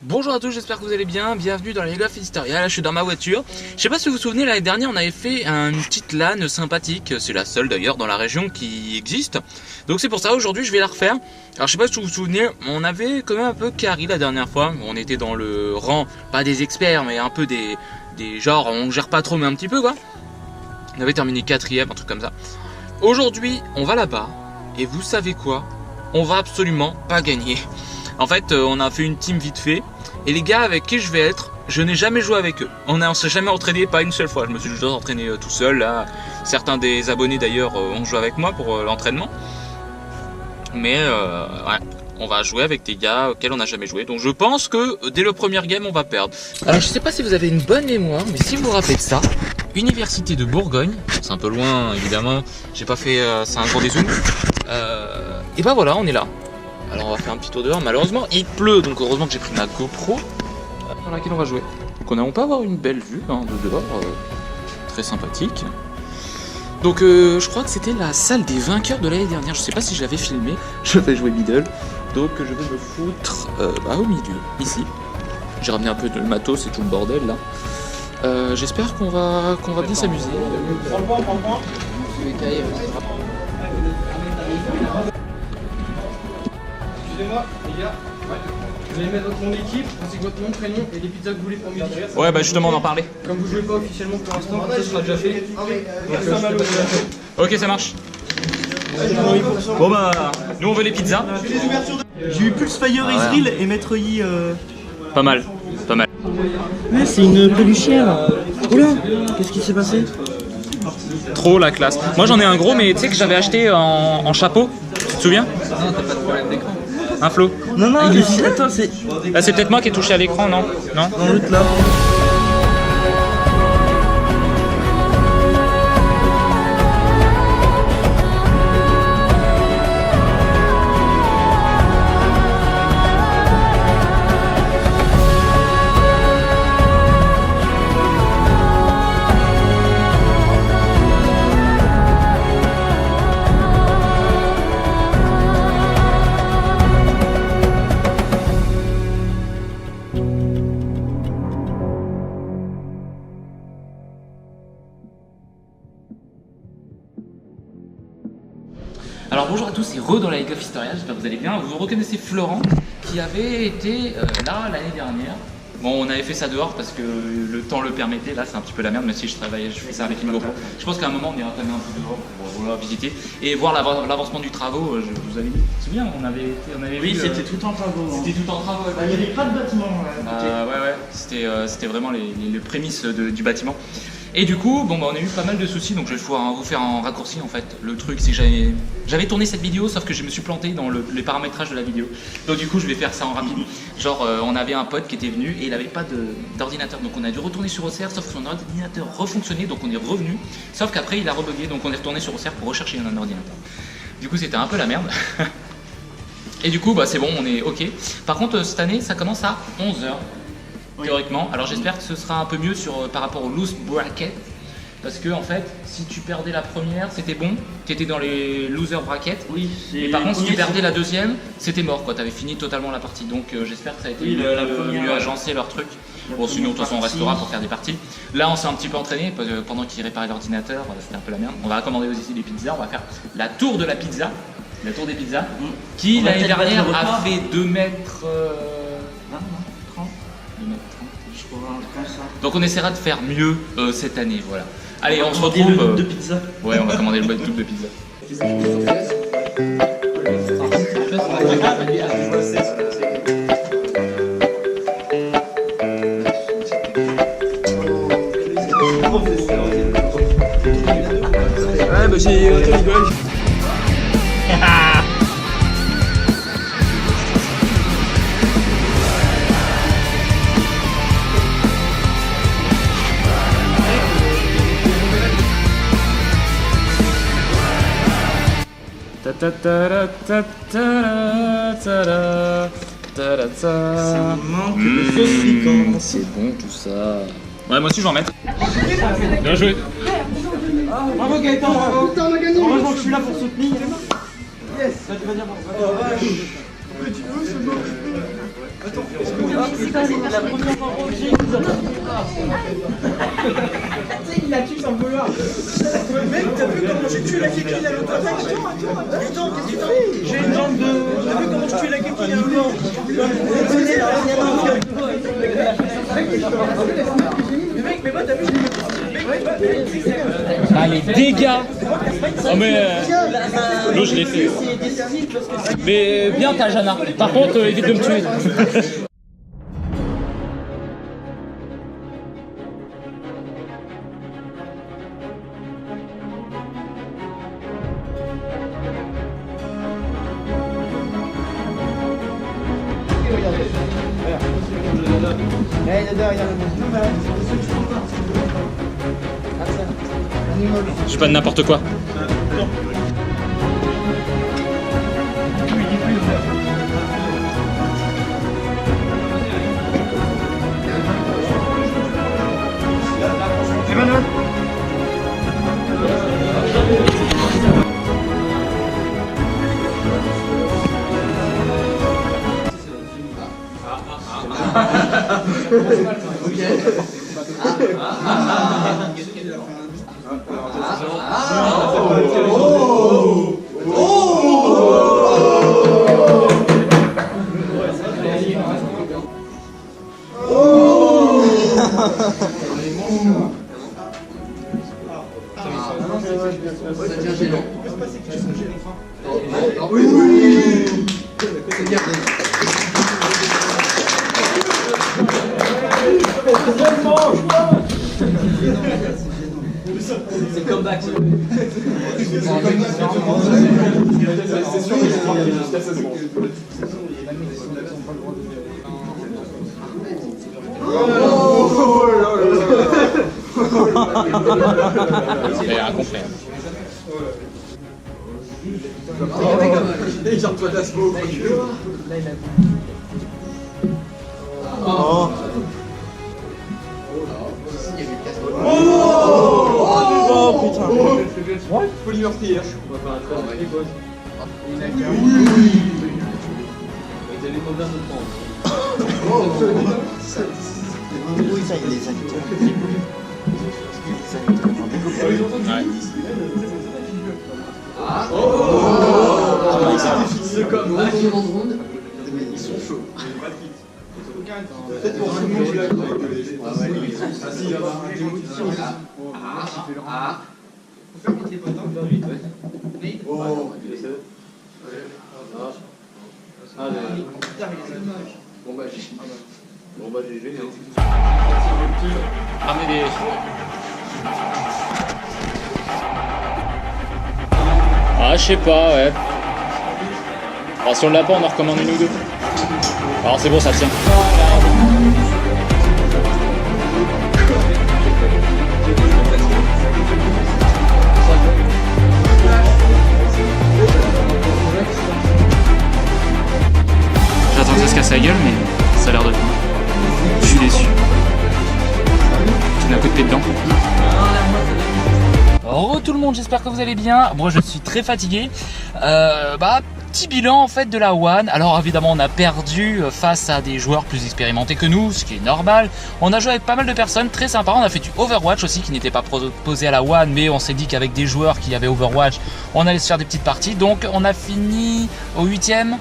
Bonjour à tous, j'espère que vous allez bien, bienvenue dans les Lego of Hysteria. Là je suis dans ma voiture. Je sais pas si vous vous souvenez, l'année dernière on avait fait une petite LAN sympathique. C'est la seule d'ailleurs dans la région qui existe. Donc c'est pour ça, aujourd'hui je vais la refaire. Alors je sais pas si vous vous souvenez, on avait quand même un peu carry la dernière fois. On était dans le rang, pas des experts mais un peu des genre on gère pas trop mais un petit peu quoi. On avait terminé 4ème, un truc comme ça. Aujourd'hui on va là-bas et vous savez quoi? On va absolument pas gagner. En fait on a fait une team vite fait. Et les gars avec qui je vais être, je n'ai jamais joué avec eux. On s'est jamais entraîné, pas une seule fois. Je me suis juste entraîné tout seul. Là, certains des abonnés d'ailleurs ont joué avec moi pour l'entraînement. Mais ouais, on va jouer avec des gars auxquels on n'a jamais joué. Donc je pense que dès le premier game, on va perdre. Alors je sais pas si vous avez une bonne mémoire, mais si vous vous rappelez de ça, Université de Bourgogne, c'est un peu loin évidemment. J'ai pas fait, c'est un gros dézoom. Et ben voilà, on est là. Alors on va faire un petit tour dehors, malheureusement il pleut, donc heureusement que j'ai pris ma GoPro dans laquelle on va jouer. Donc on peut avoir une belle vue hein, de dehors, très sympathique. Donc je crois que c'était la salle des vainqueurs de l'année dernière, je sais pas si je l'avais filmé, je vais jouer middle. Donc je vais me foutre au milieu, ici. J'ai ramené un peu de matos, c'est tout le bordel là. J'espère qu'on va bien s'amuser. Excusez-moi, les gars, vous allez mettre votre nom d'équipe, ainsi que votre nom, prénom et les pizzas que vous voulez pour midi. Ouais, bah justement, on en parlait. Comme vous jouez pas officiellement pour l'instant, ça sera déjà fait. Ok, ça marche. Bon bah, nous on veut les pizzas. J'ai eu Pulse Fire Ezreal et Maître Yi. Pas mal, pas mal. Ouais, c'est une peluchière. Oula, qu'est-ce qui s'est passé? Trop la classe. Moi j'en ai un gros, mais tu sais que j'avais acheté en chapeau. Tu te souviens? Non, t'as pas de problème d'écran. Un Flo. Non, attends, c'est. Là c'est peut-être moi qui ai touché à l'écran, non? Non? Dans l'autre là. Alors bonjour à tous, c'est Re dans la Lego of Hysteria, j'espère que vous allez bien. Vous reconnaissez Florent qui avait été là l'année dernière. Bon, on avait fait ça dehors parce que le temps le permettait. Là c'est un petit peu la merde, mais si je fais ça avec une GoPro. Je pense qu'à un moment on ira quand même un peu dehors pour visiter et voir l'avancement du travaux. Je vous avais dit, tu te souviens, on avait Oui, vu, c'était tout en travaux. C'était tout en travaux. Il n'y avait pas de bâtiment. Ouais, c'était vraiment les prémices du bâtiment. Et du coup, bon bah on a eu pas mal de soucis, donc je vais vous faire un raccourci en fait. Le truc c'est que j'avais tourné cette vidéo, sauf que je me suis planté dans les paramétrages de la vidéo. Donc du coup je vais faire ça en rapide. Genre on avait un pote qui était venu et il n'avait pas d'ordinateur, donc on a dû retourner sur OCR, sauf que son ordinateur refonctionnait, donc on est revenu. Sauf qu'après il a rebugué, donc on est retourné sur OCR pour rechercher un ordinateur. Du coup c'était un peu la merde. Et du coup bah c'est bon, on est ok. Par contre cette année ça commence à 11h. Théoriquement, alors j'espère que ce sera un peu mieux par rapport au loose bracket, parce que en fait, si tu perdais la première, c'était bon, tu étais dans les loser bracket. Oui, et par contre, si tu perdais la deuxième, c'était mort, quoi. Tu avais fini totalement la partie. Donc j'espère que ça a été mieux agencé leur truc. Bon, sinon, de toute façon, on restera pour faire des parties. Là, on s'est un petit peu entraîné pendant qu'il réparait l'ordinateur, c'était un peu la merde. On va commander aussi des pizzas, on va faire la tour de la pizza, la tour des pizzas, qui l'année dernière a fait 2 mètres. Donc on essaiera de faire mieux cette année, voilà. Allez, on se retrouve. Le double de pizza. Ouais, on va commander le double de pizza. Ouais, bah j'ai rigolé. Ça manque de sauce piquante. C'est bon tout ça. Ouais, moi aussi je vais en mettre. Bien joué. Bravo Gaëtan, bravo. Putain, on a gagné. Heureusement que je suis là pour soutenir. Yes. Ça, tu vas dire, bon, Oh, vache. Que tu veux, ce mot. Il la tue sans vouloir. Mec, t'as vu comment j'ai tué la kékine à l'autre attaque? Attends, qu'est-ce que tu fais? J'ai une jambe de... T'as vu comment je tue la kékine à l'autre? Mec, mais moi t'as vu, Ah, les dégâts. Oh mais l'eau je l'ai fait. Mais bien ta Jana. Par contre évite de me tuer. Je suis pas de n'importe quoi. Emmanuel. c'est le comeback. C'est incomplet. Oh. Oh putain. Polymeurtrier. Oui, ça, il les a Ils sont chauds. Peut-être pour ce mot-là. Bon bah GG. Ramenez des... Ah je sais pas ouais. Alors si on l'a pas on en recommande une ou deux. Alors c'est bon ça tient. J'attends que ça se casse la gueule mais ça a l'air de tout. Je suis déçu. Tu m'as un coup de pied dedans. Re tout le monde, j'espère que vous allez bien. Moi je suis très fatigué. Petit bilan en fait de la One. Alors évidemment on a perdu face à des joueurs plus expérimentés que nous, ce qui est normal. On a joué avec pas mal de personnes, très sympa. On a fait du Overwatch aussi qui n'était pas proposé à la One, mais on s'est dit qu'avec des joueurs qui avaient Overwatch, on allait se faire des petites parties. Donc on a fini au 8ème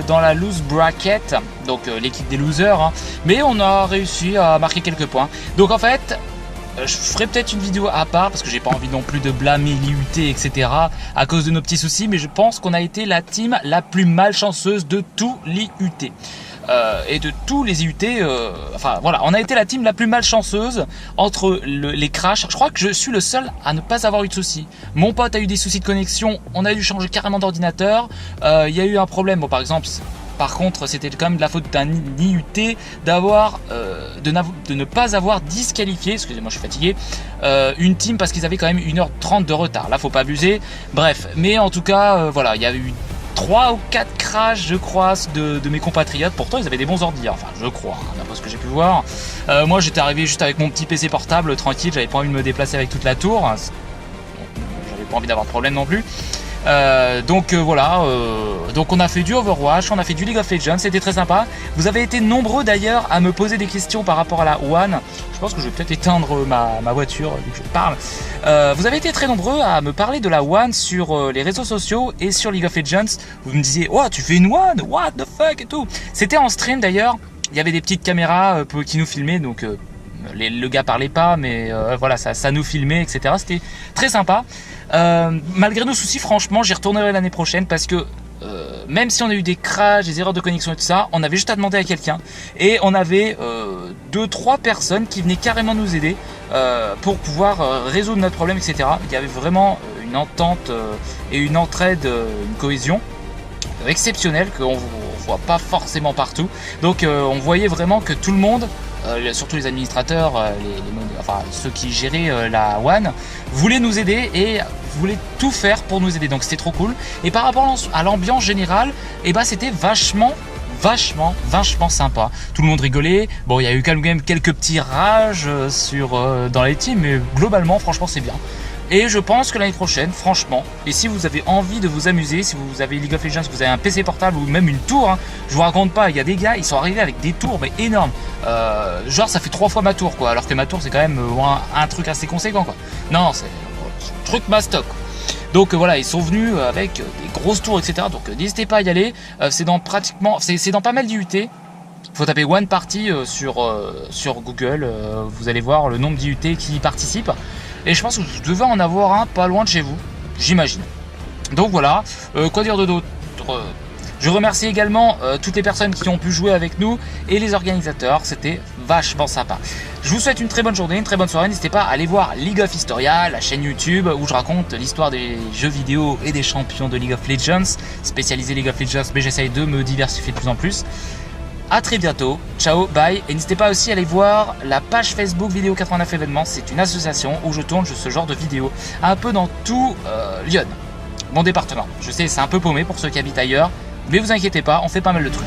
dans la loose bracket, donc l'équipe des losers, hein. Mais on a réussi à marquer quelques points. Donc en fait je ferai peut-être une vidéo à part parce que j'ai pas envie non plus de blâmer l'IUT etc à cause de nos petits soucis, mais je pense qu'on a été la team la plus malchanceuse de tout l'IUT. Et de tous les IUT, enfin voilà, on a été la team la plus malchanceuse entre les crashs. Je crois que je suis le seul à ne pas avoir eu de soucis. Mon pote a eu des soucis de connexion, on a dû changer carrément d'ordinateur. Il y a eu un problème, bon, par exemple, par contre c'était quand même de la faute d'un IUT d'avoir de ne pas avoir disqualifié, excusez-moi je suis fatigué, une team parce qu'ils avaient quand même 1h30 de retard. Là faut pas abuser, bref, mais en tout cas voilà, il y a eu 3 ou 4 crashs je crois de mes compatriotes. Pourtant ils avaient des bons ordi, enfin je crois, hein, d'après ce que j'ai pu voir. Moi j'étais arrivé juste avec mon petit PC portable tranquille, j'avais pas envie de me déplacer avec toute la tour, j'avais pas envie d'avoir de problème non plus. Donc voilà, donc on a fait du Overwatch, on a fait du League of Legends, c'était très sympa. Vous avez été nombreux d'ailleurs à me poser des questions par rapport à la One. Je pense que je vais peut-être éteindre ma voiture vu que je parle. Vous avez été très nombreux à me parler de la One sur les réseaux sociaux et sur League of Legends. Vous me disiez, oh tu fais une One, what the fuck et tout. C'était en stream d'ailleurs, il y avait des petites caméras qui nous filmaient, donc le gars parlait pas, mais voilà, ça nous filmait, etc. C'était très sympa. Malgré nos soucis, franchement, j'y retournerai l'année prochaine parce que même si on a eu des crashs, des erreurs de connexion et tout ça, on avait juste à demander à quelqu'un et on avait 2-3 personnes qui venaient carrément nous aider pour pouvoir résoudre notre problème, etc. Il y avait vraiment une entente et une entraide, une cohésion exceptionnelle qu'on voit pas forcément partout. Donc on voyait vraiment que tout le monde, surtout les administrateurs, enfin ceux qui géraient la One, voulaient nous aider et voulaient tout faire pour nous aider. Donc c'était trop cool. Et par rapport à l'ambiance générale, c'était vachement sympa. Tout le monde rigolait. Bon, il y a eu quand même quelques petits rages dans les teams, mais globalement, franchement, c'est bien. Et je pense que l'année prochaine, franchement, et si vous avez envie de vous amuser, si vous avez League of Legends, que vous avez un PC portable ou même une tour, hein, je vous raconte pas, il y a des gars, ils sont arrivés avec des tours mais énormes. Genre ça fait 3 fois ma tour, quoi, alors que ma tour c'est quand même un truc assez conséquent, quoi. Non, c'est un truc mastoc. Donc voilà, ils sont venus avec des grosses tours, etc. Donc n'hésitez pas à y aller. C'est dans pas mal d'IUT. Faut taper One Party sur Google. Vous allez voir le nombre d'IUT qui y participent. Et je pense que vous devez en avoir un pas loin de chez vous, j'imagine. Donc voilà, quoi dire de d'autre ? Je remercie également toutes les personnes qui ont pu jouer avec nous et les organisateurs, c'était vachement sympa. Je vous souhaite une très bonne journée, une très bonne soirée. N'hésitez pas à aller voir League of Historia, la chaîne YouTube où je raconte l'histoire des jeux vidéo et des champions de League of Legends, spécialisé League of Legends, mais j'essaye de me diversifier de plus en plus. A très bientôt, ciao, bye, et n'hésitez pas aussi à aller voir la page Facebook Vidéo 89 événements, c'est une association où je tourne ce genre de vidéos un peu dans tout Lyon, mon département. Je sais, c'est un peu paumé pour ceux qui habitent ailleurs, mais vous inquiétez pas, on fait pas mal de trucs.